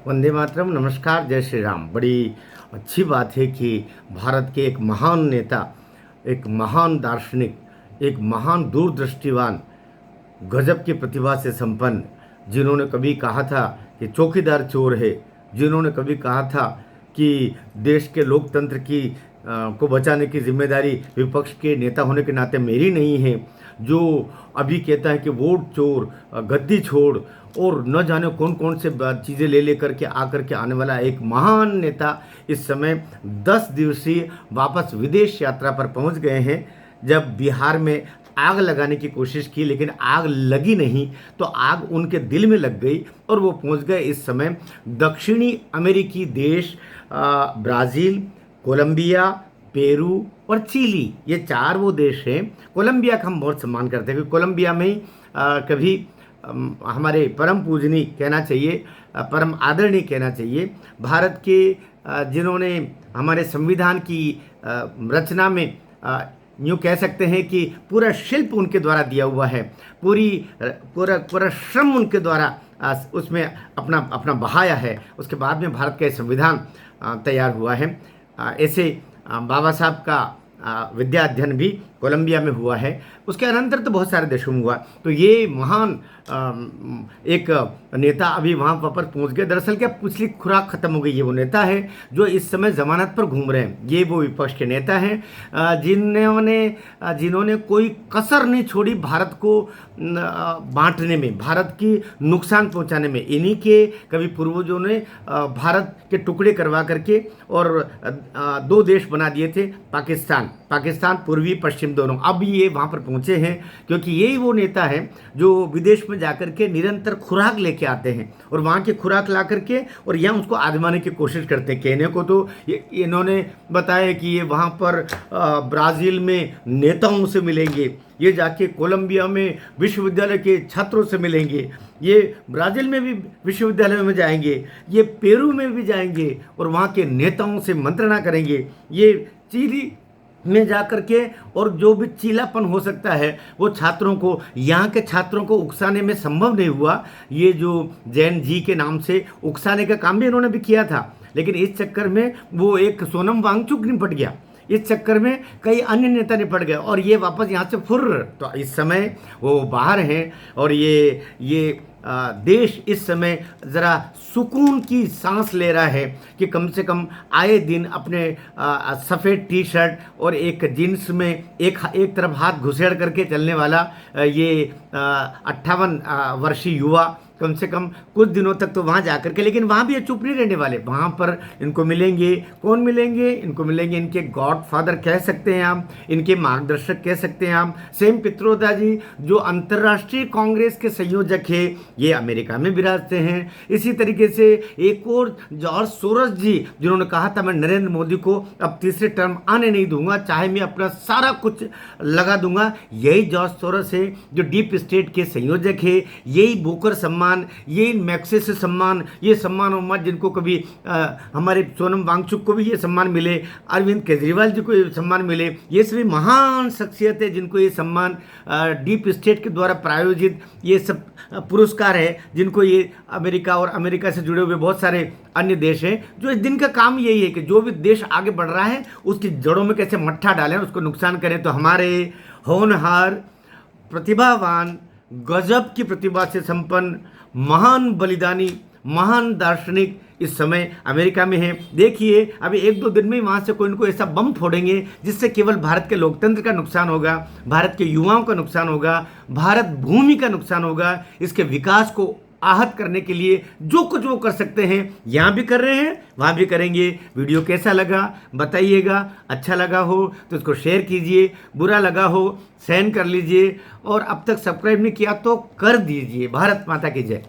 वंदे मातरम। नमस्कार, जय श्री राम। बड़ी अच्छी बात है कि भारत के एक महान नेता, एक महान दार्शनिक, एक महान दूरदृष्टिवान, गजब की प्रतिभा से संपन्न, जिन्होंने कभी कहा था कि चौकीदार चोर है, जिन्होंने कभी कहा था कि देश के लोकतंत्र की को बचाने की जिम्मेदारी विपक्ष के नेता होने के नाते मेरी नहीं है, जो अभी कहता है कि वोट चोर, गद्दी छोड़ और न जाने कौन कौन से चीज़ें ले लेकर के आकर के आने वाला एक महान नेता इस समय 10 दिवसीय वापस विदेश यात्रा पर पहुंच गए हैं। जब बिहार में आग लगाने की कोशिश की लेकिन आग लगी नहीं, तो आग उनके दिल में लग गई और वो पहुंच गए इस समय दक्षिणी अमेरिकी देश ब्राज़ील, कोलंबिया, पेरू और चिली। ये 4 वो देश हैं। कोलंबिया का हम बहुत सम्मान करते हैं क्योंकि कोलंबिया में कभी हमारे परम पूजनीय कहना चाहिए, परम आदरणीय कहना चाहिए, भारत के जिन्होंने हमारे संविधान की रचना में यूँ कह सकते हैं कि पूरा शिल्प उनके द्वारा दिया हुआ है, पूरा श्रम उनके द्वारा उसमें अपना बहाया है। उसके बाद में भारत का संविधान तैयार हुआ है। ऐसे बाबा साहब का विद्या अध्ययन भी कोलंबिया में हुआ है। उसके अनंतर तो बहुत सारे देशों में हुआ। तो ये महान एक नेता अभी वहाँ पर पहुँच गए। दरअसल क्या पिछली खुराक खत्म हो गई है। वो नेता है जो इस समय जमानत पर घूम रहे हैं। ये वो विपक्ष के नेता हैं जिन्होंने कोई कसर नहीं छोड़ी भारत को बांटने में, भारत की नुकसान पहुंचाने में। इन्हीं के कभी पूर्वजों ने भारत के टुकड़े करवा करके और 2 देश बना दिए थे, पाकिस्तान पूर्वी पश्चिम दोनों। अब ये वहाँ पर पहुँचे हैं क्योंकि यही वो नेता है जो विदेश में जाकर के निरंतर खुराक लेके आते हैं और वहाँ की खुराक ला करके और यहाँ उसको आजमाने की कोशिश करते हैं। कहने को तो इन्होंने बताया कि ये वहाँ पर ब्राज़ील में नेताओं से मिलेंगे, ये जाके कोलंबिया में विश्वविद्यालय के छात्रों से मिलेंगे, ये ब्राज़ील में भी विश्वविद्यालय में जाएंगे, ये पेरू में भी जाएंगे और वहाँ के नेताओं से मंत्रणा करेंगे, ये चिली में जाकर के और जो भी चीलापन हो सकता है वो छात्रों को, यहाँ के छात्रों को उकसाने में संभव नहीं हुआ। ये जो जैन जी के नाम से उकसाने का काम भी इन्होंने भी किया था, लेकिन इस चक्कर में वो एक सोनम वांगचुक निपट गया। इस चक्कर में कई अन्य नेता निपट गए और ये वापस यहाँ से फुर्र। तो इस समय वो बाहर हैं और ये देश इस समय ज़रा सुकून की सांस ले रहा है कि कम से कम आए दिन अपने सफ़ेद टी शर्ट और एक जीन्स में एक तरफ हाथ घुसेड़ करके चलने वाला ये 58 वर्षीय युवा कम से कम कुछ दिनों तक तो वहाँ जा कर के, लेकिन वहाँ भी ये चुप नहीं रहने वाले। वहाँ पर इनको मिलेंगे, कौन मिलेंगे? इनको मिलेंगे इनके गॉडफादर कह सकते हैं आप, इनके मार्गदर्शक कह सकते हैं आप, सेम पित्रोदा जी जो अंतर्राष्ट्रीय कांग्रेस के संयोजक है, ये अमेरिका में विराजते हैं। इसी तरीके से एक और जॉर्ज सोरोस जी जिन्होंने कहा था मैं नरेंद्र मोदी को अब तीसरे टर्म आने नहीं दूंगा, चाहे मैं अपना सारा कुछ लगा दूंगा। यही जॉर्ज सोरोस है जो डीप स्टेट के संयोजक है। यही बोकर सम्मान, ये मैक्सेस सम्मान, ये सम्मान उम्मान जिनको कभी हमारे सोनम वांगचुक को भी ये सम्मान मिले, अरविंद केजरीवाल जी को ये सम्मान मिले, ये सभी महान शख्सियत है जिनको ये सम्मान डीप स्टेट के द्वारा प्रायोजित ये सब पुरस्कार है, जिनको ये अमेरिका और अमेरिका से जुड़े हुए बहुत सारे अन्य देश हैं। जो इस दिन का काम यही है कि जो भी देश आगे बढ़ रहा है उसकी जड़ों में कैसे मट्ठा डालें, उसको नुकसान करें। तो हमारे होनहार, प्रतिभावान, गजब की प्रतिभा से संपन्न, महान बलिदानी, महान दार्शनिक इस समय अमेरिका में है। देखिए अभी 1-2 दिन में वहाँ से कोई इनको ऐसा बम फोड़ेंगे जिससे केवल भारत के लोकतंत्र का नुकसान होगा, भारत के युवाओं का नुकसान होगा, भारत भूमि का नुकसान होगा। इसके विकास को आहत करने के लिए जो कुछ वो कर सकते हैं यहाँ भी कर रहे हैं, वहाँ भी करेंगे। वीडियो कैसा लगा बताइएगा। अच्छा लगा हो तो इसको शेयर कीजिए, बुरा लगा हो सहन कर लीजिए और अब तक सब्सक्राइब नहीं किया तो कर दीजिए। भारत माता की जय।